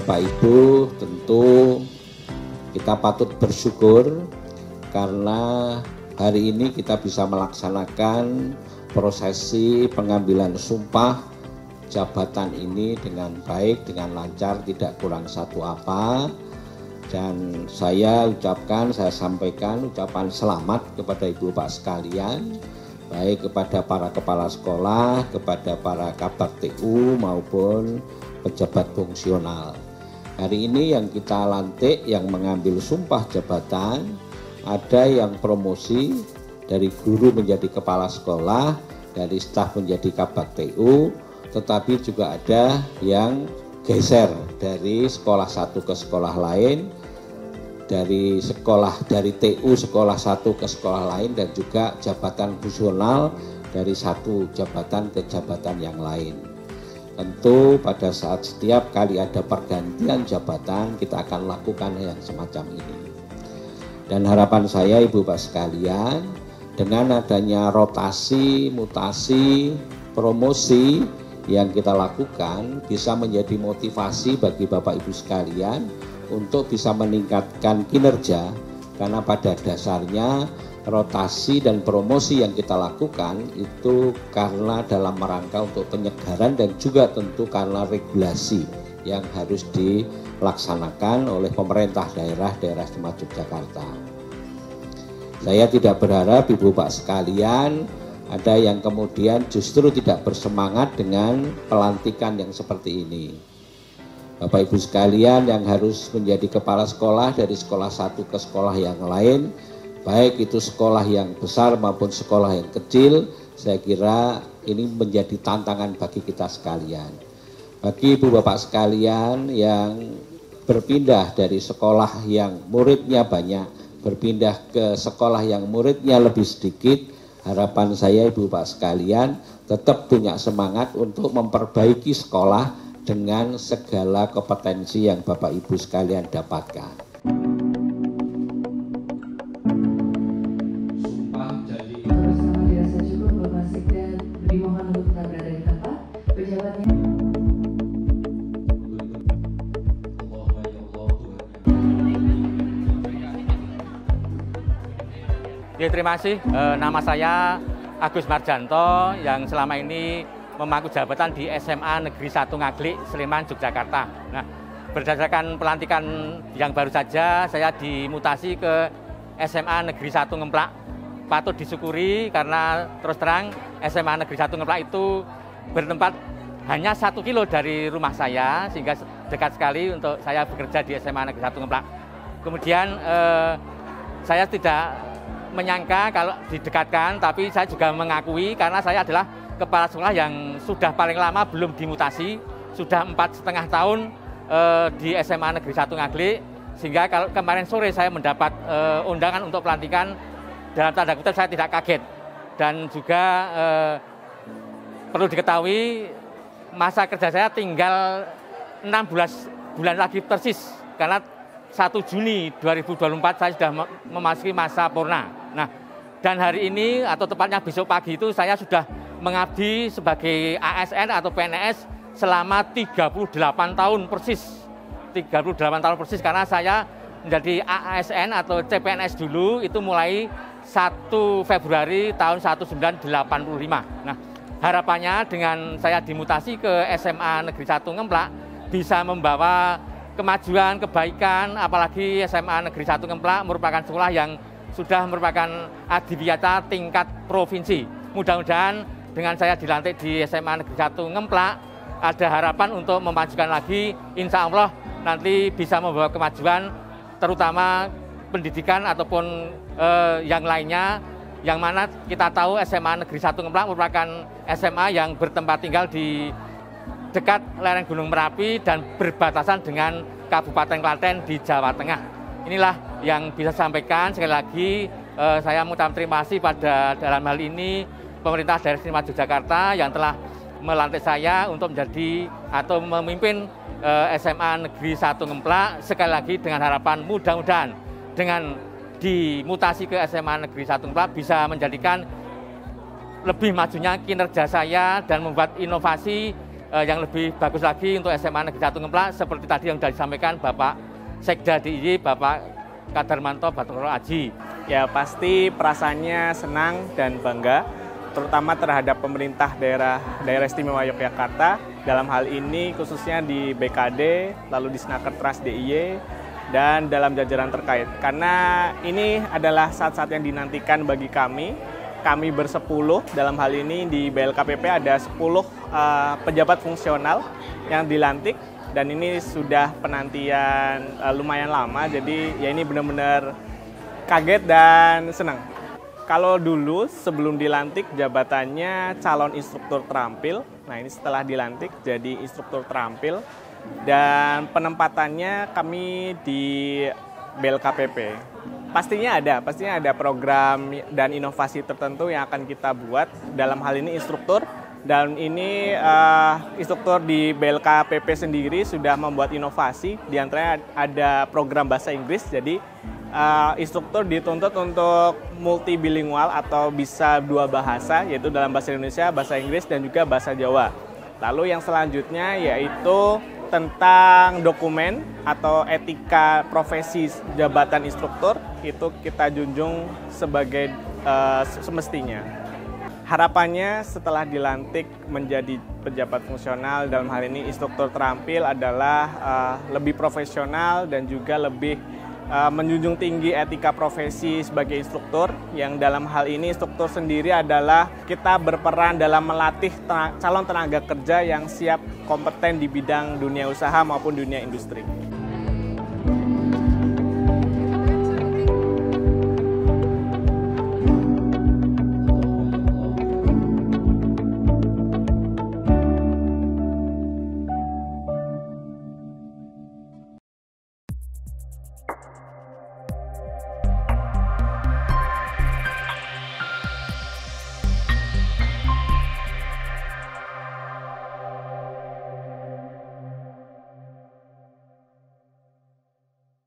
Bapak Ibu, tentu kita patut bersyukur karena hari ini kita bisa melaksanakan prosesi pengambilan sumpah jabatan ini dengan baik, dengan lancar, tidak kurang satu apa. Dan saya sampaikan ucapan selamat kepada Ibu Bapak sekalian, baik kepada para kepala sekolah, kepada para kabak TU maupun pejabat fungsional. Hari ini yang kita lantik, yang mengambil sumpah jabatan, ada yang promosi dari guru menjadi kepala sekolah, dari staf menjadi kabak TU, tetapi juga ada yang geser dari sekolah satu ke sekolah lain, dari TU sekolah satu ke sekolah lain, dan juga jabatan fungsional dari satu jabatan ke jabatan yang lain. Tentu pada saat setiap kali ada pergantian jabatan, kita akan lakukan yang semacam ini. Dan harapan saya Ibu Bapak sekalian, dengan adanya rotasi, mutasi, promosi yang kita lakukan bisa menjadi motivasi bagi Bapak Ibu sekalian untuk bisa meningkatkan kinerja, karena pada dasarnya rotasi dan promosi yang kita lakukan itu karena dalam rangka untuk penyegaran dan juga tentu karena regulasi yang harus dilaksanakan oleh pemerintah daerah Istimewa Yogyakarta. Saya tidak berharap Ibu Bapak sekalian ada yang kemudian justru tidak bersemangat dengan pelantikan yang seperti ini. Bapak Ibu sekalian yang harus menjadi kepala sekolah dari sekolah satu ke sekolah yang lain, baik itu sekolah yang besar maupun sekolah yang kecil, saya kira ini menjadi tantangan bagi kita sekalian. Bagi Ibu Bapak sekalian yang berpindah dari sekolah yang muridnya banyak, berpindah ke sekolah yang muridnya lebih sedikit, harapan saya Ibu Bapak sekalian tetap punya semangat untuk memperbaiki sekolah dengan segala kompetensi yang Bapak Ibu sekalian dapatkan. Ya, terima kasih. Nama saya Agus Marjanto yang selama ini memangku jabatan di SMA Negeri 1 Ngaglik, Sleman, Yogyakarta. Nah, berdasarkan pelantikan yang baru saja, saya dimutasi ke SMA Negeri 1 Ngemplak. Patut disyukuri karena terus terang SMA Negeri 1 Ngemplak itu bertempat hanya 1 kilo dari rumah saya, sehingga dekat sekali untuk saya bekerja di SMA Negeri 1 Ngemplak. Kemudian saya tidak menyangka kalau didekatkan, tapi saya juga mengakui karena saya adalah kepala sekolah yang sudah paling lama belum dimutasi, sudah 4,5 tahun di SMA Negeri 1 Ngaglik, sehingga kalau kemarin sore saya mendapat undangan untuk pelantikan, dalam tanda kutip saya tidak kaget. Dan juga perlu diketahui masa kerja saya tinggal 16 bulan lagi persis, karena 1 Juni 2024 saya sudah memasuki masa purna. Nah, dan hari ini atau tepatnya besok pagi itu saya sudah mengabdi sebagai ASN atau PNS selama 38 tahun persis. 38 tahun persis karena saya menjadi ASN atau CPNS dulu itu mulai 1 Februari tahun 1985. Nah, harapannya dengan saya dimutasi ke SMA Negeri 1 Ngemplak bisa membawa kemajuan, kebaikan, apalagi SMA Negeri 1 Ngemplak merupakan sekolah yang sudah merupakan adiwiyata tingkat provinsi. Mudah-mudahan dengan saya dilantik di SMA Negeri 1 Ngemplak, ada harapan untuk memajukan lagi, insya Allah nanti bisa membawa kemajuan, terutama pendidikan ataupun yang lainnya, yang mana kita tahu SMA Negeri 1 Ngemplak merupakan SMA yang bertempat tinggal di dekat lereng Gunung Merapi dan berbatasan dengan Kabupaten Klaten di Jawa Tengah. Inilah yang bisa saya sampaikan. Sekali lagi saya mengucapkan terima kasih pada dalam hal ini pemerintah daerah istimewa Yogyakarta yang telah melantik saya untuk menjadi atau memimpin SMA Negeri 1 Ngemplak. Sekali lagi dengan harapan mudah-mudahan dengan dimutasi ke SMA Negeri 1 Ngemplak bisa menjadikan lebih majunya kinerja saya dan membuat inovasi yang lebih bagus lagi untuk SMA Negeri 1 Ngemplak seperti tadi yang sudah disampaikan Bapak Sekda DIY, Bapak Kadarmanto Batokoro Aji. Ya pasti perasaannya senang dan bangga, terutama terhadap pemerintah daerah istimewa Yogyakarta, dalam hal ini khususnya di BKD, lalu di Snakertrans DIY, dan dalam jajaran terkait. Karena ini adalah saat-saat yang dinantikan bagi kami bersepuluh, dalam hal ini di BLKPP ada 10 pejabat fungsional yang dilantik, dan ini sudah penantian lumayan lama, jadi ya ini benar-benar kaget dan senang. Kalau dulu sebelum dilantik jabatannya calon instruktur terampil, nah ini setelah dilantik jadi instruktur terampil, dan penempatannya kami di BLKPP. Pastinya ada program dan inovasi tertentu yang akan kita buat, dalam hal ini instruktur, dan ini instruktur di BLKPP sendiri sudah membuat inovasi, diantaranya ada program bahasa Inggris, jadi instruktur dituntut untuk multibilingual atau bisa 2 bahasa, yaitu dalam bahasa Indonesia, bahasa Inggris, dan juga bahasa Jawa. Lalu yang selanjutnya yaitu tentang dokumen atau etika profesi jabatan instruktur, itu kita junjung sebagai semestinya. Harapannya setelah dilantik menjadi pejabat fungsional, dalam hal ini instruktur terampil, adalah lebih profesional dan juga lebih menjunjung tinggi etika profesi sebagai instruktur, yang dalam hal ini instruktur sendiri adalah kita berperan dalam melatih calon tenaga kerja yang siap kompeten di bidang dunia usaha maupun dunia industri.